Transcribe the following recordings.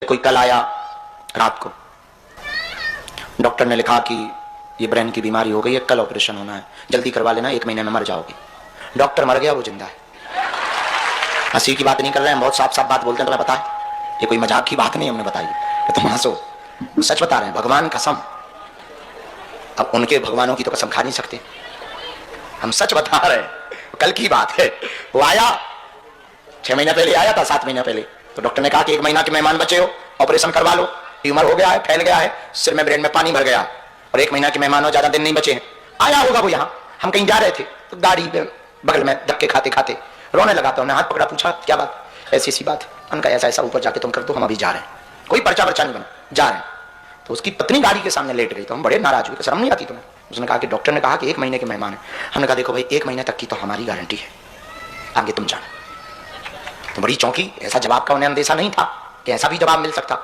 कोई कल आया रात को, डॉक्टर ने लिखा कि ये ब्रेन की बीमारी हो गई है, कल ऑपरेशन होना है, जल्दी करवा लेना, 1 महीने में मर जाओगे। डॉक्टर मर गया, वो जिंदा है। हंसी की बात नहीं कर रहे हैं, बहुत साफ साफ बात बोलते हैं। तुम्हें पता है ये कोई मजाक की बात नहीं हमने बताई, तुम हंसो, सच बता रहे हैं, भगवान कसम। अब उनके भगवानों की तो कसम खा नहीं सकते, हम सच बता रहे हैं। कल की बात है, वो आया 6 महीने पहले आया था, 7 महीने पहले। तो डॉक्टर ने कहा कि 1 महीना के मेहमान बचे हो, ऑपरेशन करवा लो, ट्यूमर हो गया है, फैल गया है, सिर में ब्रेन में पानी भर गया, और 1 महीना के मेहमान हो, ज्यादा दिन नहीं बचे हैं। आया होगा वो यहाँ, हम कहीं जा रहे थे तो गाड़ी बगल में धक्के खाते खाते रोने लगा। तो हमने हाथ पकड़ा, पूछा क्या बात, ऐसी सी बात। उनका ऐसा ऐसा, ऊपर जाके तुम कर दो, हम अभी जा रहे हैं, कोई पर्चा वर्चा नहीं बना, जा रहे हैं। तो उसकी पत्नी गाड़ी के सामने लेट गई, तो हम बड़े नाराज हुए, शर्म नहीं आती तुम्हें। उसने कहा कि डॉक्टर ने कहा कि 1 महीने के मेहमान है। हमने कहा देखो भाई, 1 महीने तक की तो हमारी गारंटी है, आगे तुम जाना। तो बड़ी चौंकी, ऐसा जवाब का उन्हें अंदेशा नहीं था कि ऐसा भी जवाब मिल सकता।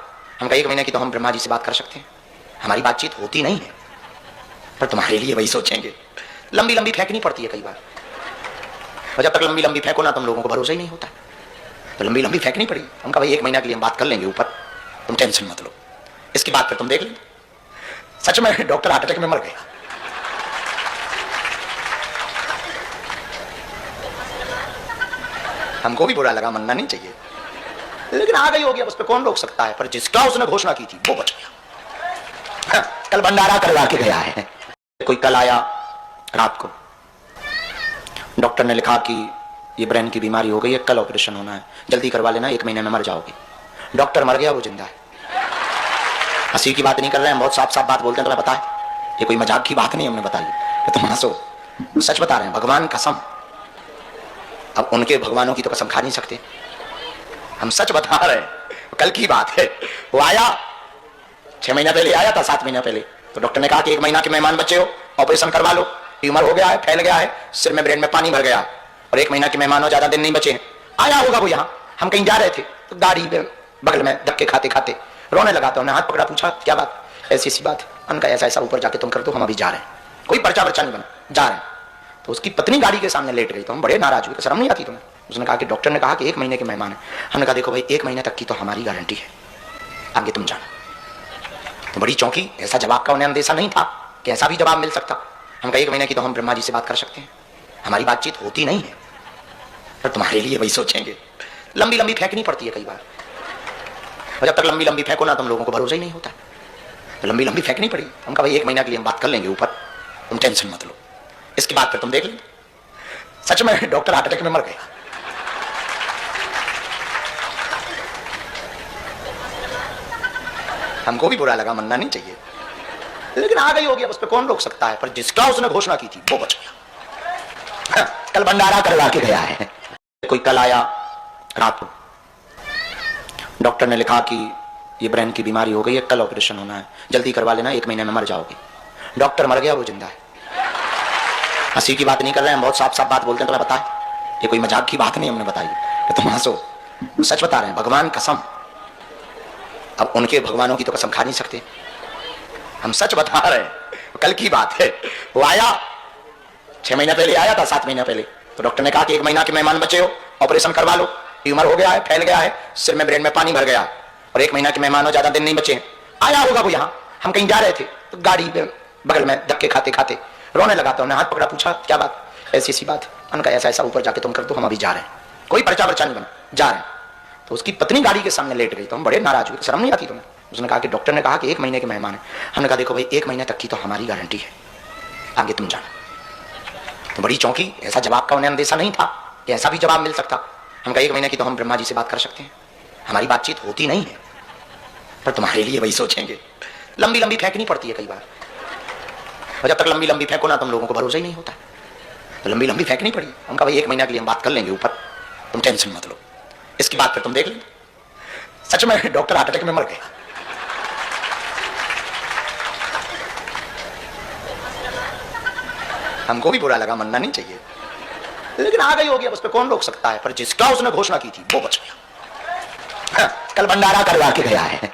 हम कहा 1 महीने की तो हम ब्रह्मा जी से बात कर सकते हैं, हमारी बातचीत होती नहीं है, पर तुम्हारे लिए वही सोचेंगे। लंबी लंबी फेंकनी पड़ती है कई बार, और जब तक लंबी लंबी फेंको ना, तुम लोगों को भरोसा ही नहीं होता, तो लंबी लंबी फेंकनी पड़ी। हम कहा भाई 1 महीना के लिए हम बात कर लेंगे ऊपर, तुम टेंशन मत लो, इसकी बात फिर तुम देख लेंगे। सच में डॉक्टर हार्ट अटैक में मर गया। हमको भी बुरा लगा, मनना नहीं चाहिए, लेकिन आ गई होगी, अब उस पर कौन रोक सकता है। पर जिसका उसने घोषणा की थी वो बच गया। कल भंडारा करवा के गया है। कोई कल आया रात को, डॉक्टर ने लिखा कि ये ब्रेन की बीमारी हो गई है, कल ऑपरेशन होना है, जल्दी करवा लेना, 1 महीने में मर जाओगे। डॉक्टर मर गया, वो जिंदा है। हंसी की बात नहीं कर रहे हैं, बहुत साफ साफ बात बोलते हैं। तुम्हें पता है ये कोई मजाक की बात नहीं हमने बताई, तुम हंसो, सच बता रहे हैं, भगवान कसम। अब उनके भगवानों की तो कसम खा नहीं सकते, हम सच बता रहे हैं। कल की बात है, वो आया 6 महीने पहले आया था, 7 महीने पहले। तो डॉक्टर ने कहा कि 1 महीना के मेहमान बचे हो, ऑपरेशन करवा लो, ट्यूमर हो गया है, फैल गया है, सिर में ब्रेन में पानी भर गया, और 1 महीना के मेहमान हो, ज्यादा दिन नहीं बचे हैं। आया होगा वो यहाँ, हम कहीं जा रहे थे तो गाड़ी बगल में धक्के खाते खाते रोने लगा। तो हमने हाथ पकड़ा, पूछा क्या बात, ऐसी सी बात। उनका ऐसा ऐसा, ऊपर जाके तुम कर दो, हम अभी जा रहे हैं, कोई पर्चा वर्चा नहीं बना, जा रहे हैं। तो उसकी पत्नी गाड़ी के सामने लेट गई, तो हम बड़े नाराज हुए, शर्म नहीं आती तुम्हें। उसने कहा कि डॉक्टर ने कहा कि 1 महीने के मेहमान है। हमने कहा देखो भाई, 1 महीने तक की तो हमारी गारंटी है, आगे तुम जाना। तो बड़ी चौंकी, ऐसा जवाब का उन्हें अंदेशा नहीं था कि ऐसा भी जवाब मिल सकता। हम कहा 1 महीने की तो हम ब्रह्मा जी से बात कर सकते हैं, हमारी बातचीत होती नहीं है, पर तुम्हारे लिए वही सोचेंगे। लंबी लंबी फेंकनी पड़ती है कई बार, और जब तक लंबी लंबी फेंको ना, तुम लोगों को भरोसा ही नहीं होता, तो लंबी लंबी फेंकनी पड़ी। हम कहा भाई 1 महीना के लिए हम बात कर लेंगे ऊपर, तुम टेंशन मत लो, इसकी बात फिर तुम देख लेंगे। सच में डॉक्टर हार्ट अटैक में मर गया। हमको भी बुरा लगा, मनना नहीं चाहिए, लेकिन आ गई होगी, अब उस पर कौन रोक सकता है। पर जिसका उसने घोषणा की थी वो बच गया। कल भंडारा करवा के गया है। कोई कल आया रात को, डॉक्टर ने लिखा कि ये ब्रेन की बीमारी हो गई है, कल ऑपरेशन होना है, जल्दी करवा लेना, 1 महीने में मर जाओगे। डॉक्टर मर गया, वो जिंदा है। हंसी की बात नहीं कर रहे हैं, बहुत साफ साफ बात बोलते हैं। तुम्हें पता है ये कोई मजाक की बात नहीं हमने बताई, तुम हंसो, सच बता रहे हैं, भगवान कसम। अब उनके भगवानों की तो कसम खा नहीं सकते, हम सच बता रहे हैं। कल की बात है, वो आया 6 महीने पहले आया था, 7 महीने पहले। तो डॉक्टर ने कहा कि 1 महीना के मेहमान बचे हो, ऑपरेशन करवा लो, ट्यूमर हो गया है, फैल गया है, सिर में ब्रेन में पानी भर गया, और 1 महीना के मेहमान हो, ज्यादा दिन नहीं बचे हैं। आया होगा वो यहाँ, हम कहीं जा रहे थे तो गाड़ी बगल में धक्के खाते खाते रोने लगा। तो हमने हाथ पकड़ा, पूछा क्या बात, ऐसी सी बात। उनका ऐसा ऐसा, ऊपर जाके तुम कर दो, हम अभी जा रहे हैं, कोई पर्चा वर्चा नहीं बना, जा रहे हैं। तो उसकी पत्नी गाड़ी के सामने लेट गई, तो हम बड़े नाराज हुए, शर्म नहीं आती तुम्हें। उसने कहा कि डॉक्टर ने कहा कि 1 महीने के मेहमान है। हमने कहा देखो भाई, 1 महीने तक की तो हमारी गारंटी है, आगे तुम जाना। तो बड़ी चौंकी, ऐसा जवाब का उन्हें अंदेशा नहीं था कि ऐसा भी जवाब मिल सकता। हम कहा 1 महीने की तो हम ब्रह्मा जी से बात कर सकते हैं, हमारी बातचीत होती नहीं है, पर तुम्हारे लिए वही सोचेंगे। लंबी लंबी फेंकनी पड़ती है कई बार, और जब तक लंबी लंबी फेंको ना, तुम लोगों को भरोसा ही नहीं होता, तो लंबी लंबी फेंकनी पड़ी। हम कहा भाई 1 महीना के लिए हम बात कर लेंगे ऊपर, तुम टेंशन मत लो, इसकी बात फिर तुम देख लेंगे। सच में डॉक्टर हार्ट अटैक में मर गया। हमको भी बुरा लगा, मनना नहीं चाहिए, लेकिन आ गई होगी, अब उस पर कौन रोक सकता है। पर जिसका उसने घोषणा की थी वो बच गया। कल भंडारा करवा के गया है।